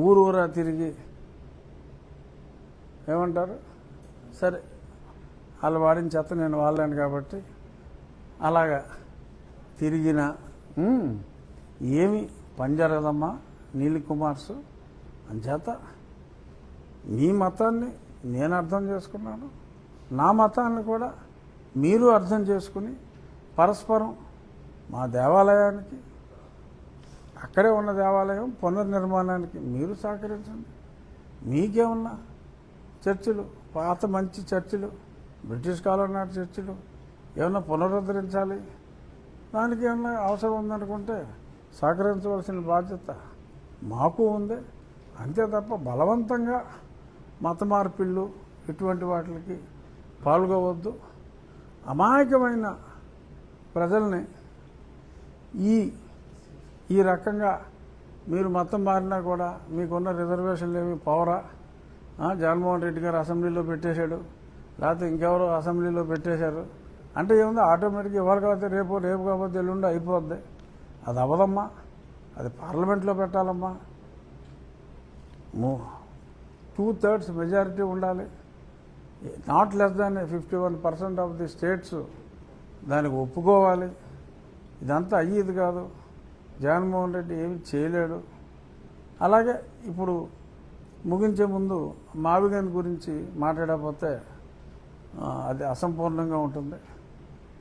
ఊరూరా తిరిగి ఏమంటారు, సరే వాళ్ళు వాడిన చెత్త నేను వాడలేను కాబట్టి అలాగా తిరిగిన ఏమి పని జరగదమ్మా నీలి కుమార్స్. అంచేత మీ మతాన్ని నేను అర్థం చేసుకున్నాను, నా మతాన్ని కూడా మీరు అర్థం చేసుకుని పరస్పరం మా దేవాలయానికి, అక్కడే ఉన్న దేవాలయం పునర్నిర్మాణానికి మీరు సహకరించండి. మీకేమన్నా చర్చిలు, పాత మంచి చర్చిలు, బ్రిటిష్ కాలం నాటి చర్చిలు ఏమన్నా పునరుద్ధరించాలి, దానికి ఏమన్నా అవసరం ఉందనుకుంటే సహకరించవలసిన బాధ్యత మాకు ఉంది. అంతే తప్ప బలవంతంగా మత మార్పిళ్ళు ఇటువంటి వాటికి పాల్గొవద్దు. అమాయకమైన ప్రజల్ని ఈ రకంగా మీరు మతం మారినా కూడా మీకున్న రిజర్వేషన్లు ఏమి పోవరా? జగన్మోహన్ రెడ్డి గారు అసెంబ్లీలో పెట్టేశాడు, లేకపోతే ఇంకెవరో అసెంబ్లీలో పెట్టేశారు అంటే ఏముంది, ఆటోమేటిక్గా ఇవాళ కాకపోతే రేపు కాకపోతే ఎల్లుండి అయిపోద్ది. అది అవ్వదమ్మా, అది పార్లమెంట్లో పెట్టాలమ్మా. 2/3 మెజారిటీ ఉండాలి. Not less than 51% of the states దానికి ఒప్పుకోవాలి. ఇదంతా అయ్యేది కాదు. జగన్మోహన్ రెడ్డి ఏమి చేయలేడు. అలాగే ఇప్పుడు ముగించే ముందు మావిగన్ గురించి మాట్లాడకపోతే అది అసంపూర్ణంగా ఉంటుంది.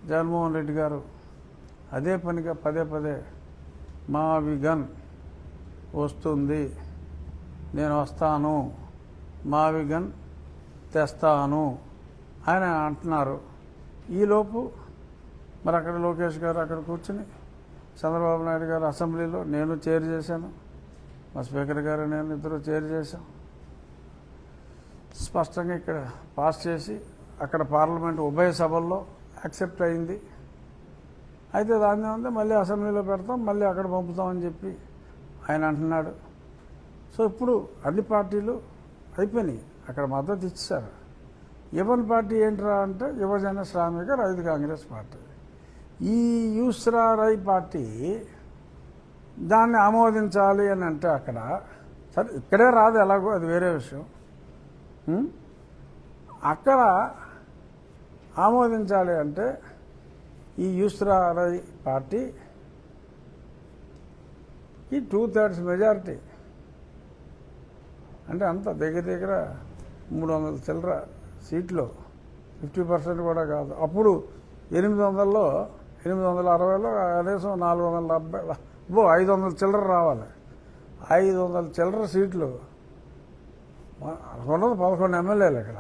జగన్మోహన్ రెడ్డి గారు అదే పనిగా పదే మావిగన్ వస్తుంది, నేను వస్తాను, మావిగన్ తెస్తాను ఆయన అంటున్నారు. ఈలోపు మరి అక్కడ లోకేష్ గారు అక్కడ కూర్చుని చంద్రబాబు నాయుడు గారు అసెంబ్లీలో నేను చైర్ చేశాను, మా స్పీకర్ గారు నేను ఇద్దరు చైర్ చేశాం. స్పష్టంగా ఇక్కడ పాస్ చేసి అక్కడ పార్లమెంట్ ఉభయ సభల్లో యాక్సెప్ట్ అయింది. అయితే దాన్ని ఉంది మళ్ళీ అసెంబ్లీలో పెడతాం, మళ్ళీ అక్కడ పంపుతామని చెప్పి ఆయన అంటున్నాడు. సో ఇప్పుడు అన్ని పార్టీలు అయిపోయినాయి, అక్కడ మద్దతు ఇచ్చారు. యువన్ పార్టీ ఏంట్రా అంటే యువజన శ్రామిక రైతు కాంగ్రెస్ పార్టీ. ఈ యూస్రా రై పార్టీ దాన్ని ఆమోదించాలి అని అంటే అక్కడ సరే ఇక్కడే రాదు, ఎలాగో అది వేరే విషయం. అక్కడ ఆమోదించాలి అంటే ఈ యూస్రా రై పార్టీ ఈ 2/3 మెజారిటీ అంటే అంత దగ్గర 300 చిల్లర సీట్లు, 50% కూడా కాదు. అప్పుడు 800లో 860లో కనీసం 470 500 చిల్లర రావాలి. 500 చిల్లర సీట్లు, 11 ఎమ్మెల్యేలు ఇక్కడ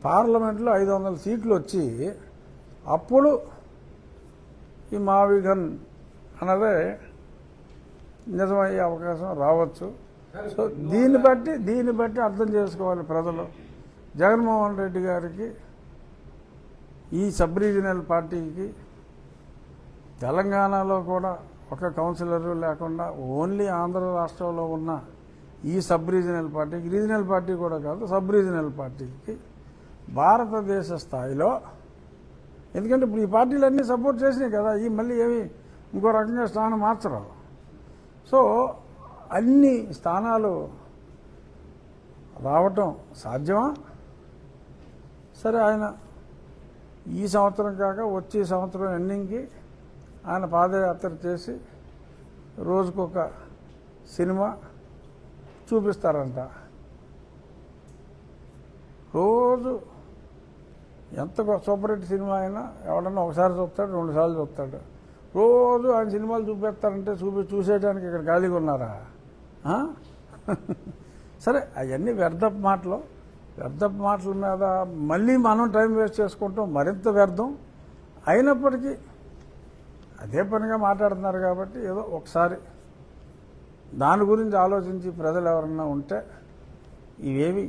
పార్లమెంట్లో 500 సీట్లు వచ్చి అప్పుడు ఈ మావిగన్ అన్నదే నిజమయ్యే అవకాశం రావచ్చు. సో దీన్ని బట్టి అర్థం చేసుకోవాలి ప్రజలు. జగన్మోహన్ రెడ్డి గారికి ఈ సబ్ రీజనల్ పార్టీకి తెలంగాణలో కూడా ఒక కౌన్సిలరు లేకుండా ఓన్లీ ఆంధ్ర రాష్ట్రంలో ఉన్న ఈ సబ్ రీజనల్ పార్టీకి, రీజనల్ పార్టీ కూడా కాదు సబ్ రీజనల్ పార్టీకి భారతదేశ స్థాయిలో, ఎందుకంటే ఇప్పుడు ఈ పార్టీలన్నీ సపోర్ట్ చేసినాయి కదా, ఈ మళ్ళీ ఏమి ఇంకో రకంగా స్థానం మార్చరు. సో అన్ని స్థానాలు రావటం సాధ్యమా? సరే ఆయన ఈ సంవత్సరం కాక వచ్చే సంవత్సరం ఎండింగ్కి ఆయన పాదయాత్ర చేసి రోజుకొక సినిమా చూపిస్తారంట. రోజు ఎంత సూపర్ హిట్ సినిమా అయినా ఎవడన్నా ఒకసారి చూస్తాడు, 2 సార్లు చూస్తాడు. రోజు ఆయన సినిమాలు చూపిస్తారంటే చూసేయడానికి ఇక్కడ ఖాళీగా ఉన్నారా? సరే అవన్నీ వ్యర్థపు మాటల మీద మళ్ళీ మనం టైం వేస్ట్ చేసుకుంటాం, మరింత వ్యర్థం. అయినప్పటికీ అదే పనిగా మాట్లాడుతున్నారు కాబట్టి ఏదో ఒకసారి దాని గురించి ఆలోచించి ప్రజలు ఎవరన్నా ఉంటే ఇవేవి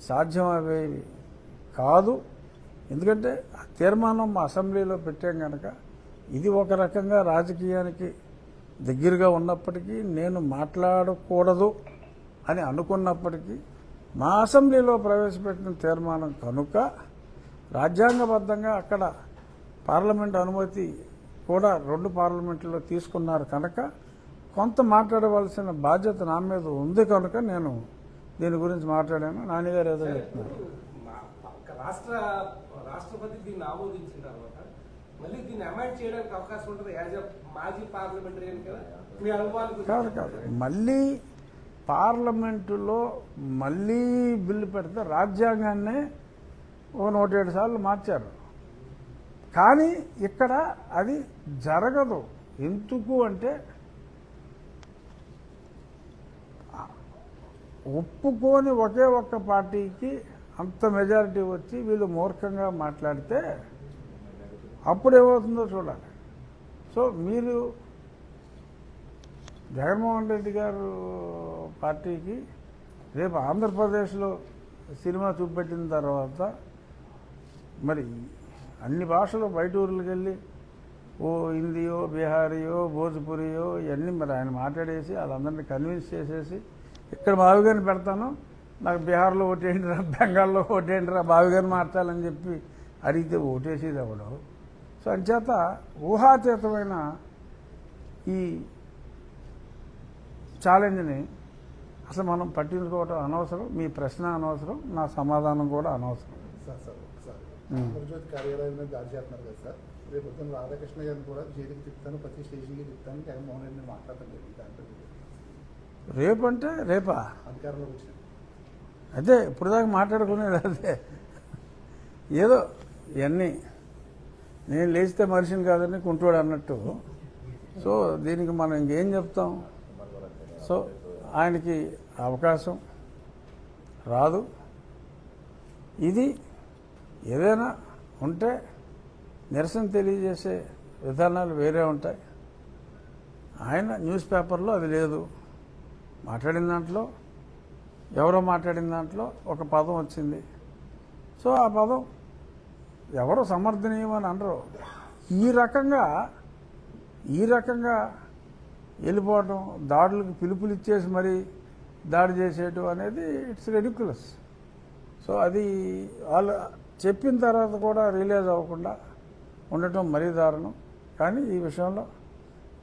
సాధ్యమయ్యేవి కాదు. ఎందుకంటే ఆ తీర్మానం మా అసెంబ్లీలో పెట్టాం కనుక ఇది ఒక రకంగా రాజకీయానికి దగ్గరగా ఉన్నప్పటికీ నేను మాట్లాడకూడదు అని అనుకున్నప్పటికీ మా అసెంబ్లీలో ప్రవేశపెట్టిన తీర్మానం కనుక రాజ్యాంగబద్ధంగా అక్కడ పార్లమెంట్ అనుమతి కూడా 2 పార్లమెంట్లో తీసుకున్నారు కనుక కొంత మాట్లాడవలసిన బాధ్యత నా మీద ఉంది కనుక నేను దీని గురించి మాట్లాడాను. నాన్నగారు ఏదో చెప్తున్నారు. రాష్ట్రపతి దీన్ని ఆమోదించిన తర్వాత మళ్ళీ దీన్ని అమెండ్ చేయడానికి అవకాశం ఉంటుంది యాజ్ ఎ మాజీ పార్లమెంటరీయన్ కదా, మీ అనుభవాలు? కాదు, మళ్ళీ పార్లమెంటులో మళ్ళీ బిల్లు పెడితే రాజ్యాంగాన్నే 107 సార్లు మార్చారు. కానీ ఇక్కడ అది జరగదు. ఎందుకు అంటే ఒప్పుకొని ఒకే ఒక్క పార్టీకి అంత మెజారిటీ వచ్చి వీళ్ళు మూర్ఖంగా మాట్లాడితే అప్పుడు ఏమవుతుందో చూడాలి. సో మీరు జగన్మోహన్ రెడ్డి గారు పార్టీకి రేపు ఆంధ్రప్రదేశ్లో సినిమా చూపెట్టిన తర్వాత మరి అన్ని భాషలు బయట ఊర్లకు వెళ్ళి ఓ హిందీయో బీహారీయో భోజ్పురియో ఇవన్నీ మరి ఆయన మాట్లాడేసి వాళ్ళందరినీ కన్విన్స్ చేసేసి ఇక్కడ బావిగారిని పెడతాను, నాకు బీహార్లో ఓటేయండిరా, బెంగాల్లో ఓటేయండిరా, బావిగారిని మార్చాలని చెప్పి అడిగితే ఓటేసేది ఎవడో. సో అంచేత ఊహాతీతమైన ఈ ఛాలెంజ్ని అసలు మనం పట్టించుకోవటం అనవసరం. మీ ప్రశ్న అనవసరం, నా సమాధానం కూడా అనవసరం. ఆంధ్రజ్యోతి కార్యాలయం మీద దాడి చేస్తున్నారు కదా సార్, రేపు పొద్దున్న రాధాకృష్ణ గారిని కూడా జైలుకి తిప్పుతాను, ప్రతి స్టేషన్కి తిప్పుతాను జగన్మోహన్ రెడ్డిని మాట్లాడటం జరిగింది. దాంట్లో రేపు అంటే రేపా అధికారంలోకి వచ్చిన అదే ఇప్పుడు దాకా మాట్లాడుకునేది అదే. ఏదో ఇవన్నీ నేను లేచితే మనిషిని కాదని కుంటోడు అన్నట్టు. సో దీనికి మనం ఇంకేం చెప్తాం? సో ఆయనకి అవకాశం రాదు. ఇది ఏదైనా ఉంటే నిరసన తెలియజేసే విధానాలు వేరే ఉంటాయి. ఆయన న్యూస్ పేపర్లో అది లేదు. మాట్లాడిన దాంట్లో ఎవరో మాట్లాడిన దాంట్లో ఒక పదం వచ్చింది. సో ఆ పదం ఎవరో సమర్థనీయం అని అనరు. ఈ రకంగా వెళ్ళిపోవటం, దాడులకు పిలుపులు ఇచ్చేసి మరీ దాడి చేసేయటం అనేది ఇట్స్ రెడిక్యులస్. సో అది వాళ్ళు చెప్పిన తర్వాత కూడా రిలీజ్ అవ్వకుండా ఉండటం మరీ దారుణం. కానీ ఈ విషయంలో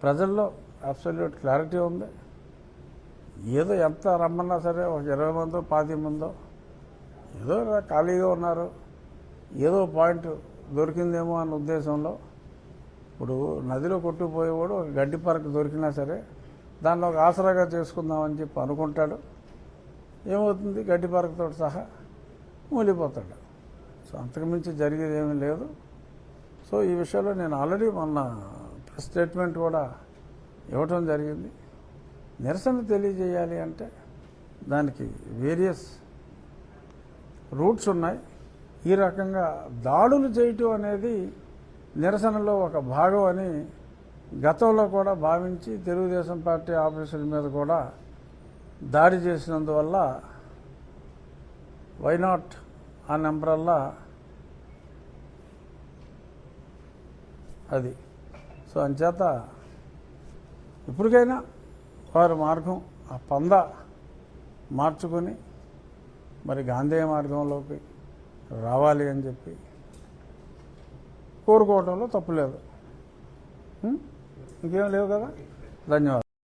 ప్రజల్లో అబ్సల్యూట్ క్లారిటీ ఉంది. ఏదో ఎంత రమ్మన్నా సరే ఒక 20 మందో 25 మందో ఏదో ఖాళీగా ఉన్నారు, ఏదో పాయింట్ దొరికిందేమో అన్న ఉద్దేశంలో. ఇప్పుడు నదిలో కొట్టుకుపోయేవాడు ఒక గడ్డి పరకు దొరికినా సరే దాన్ని ఒక ఆసరాగా చేసుకుందామని చెప్పి అనుకుంటాడు. ఏమవుతుంది? గడ్డి పరకతో సహా మూలిపోతాడు. సో అంతకుమించి జరిగేది ఏమీ లేదు. సో ఈ విషయంలో నేను ఆల్రెడీ మొన్న ప్రెస్ స్టేట్మెంట్ కూడా ఇవ్వటం జరిగింది. నిరసన తెలియజేయాలి అంటే దానికి వేరియస్ రూట్స్ ఉన్నాయి. ఈ రకంగా దాడులు చేయటం అనేది నిరసనలో ఒక భాగం అని గతంలో కూడా భావించి తెలుగుదేశం పార్టీ ఆఫీసుల మీద కూడా దాడి చేసినందువల్ల వైనాట్ ఆ నెంబరల్లా అది. సో అంచేత ఇప్పటికైనా వారి మార్గం ఆ పంద మార్చుకొని మరి గాంధేయ మార్గంలోకి రావాలి అని చెప్పి కోరుకోవడంలో తప్పులేదు. ఇంకేం లేవు కదా. ధన్యవాదాలు.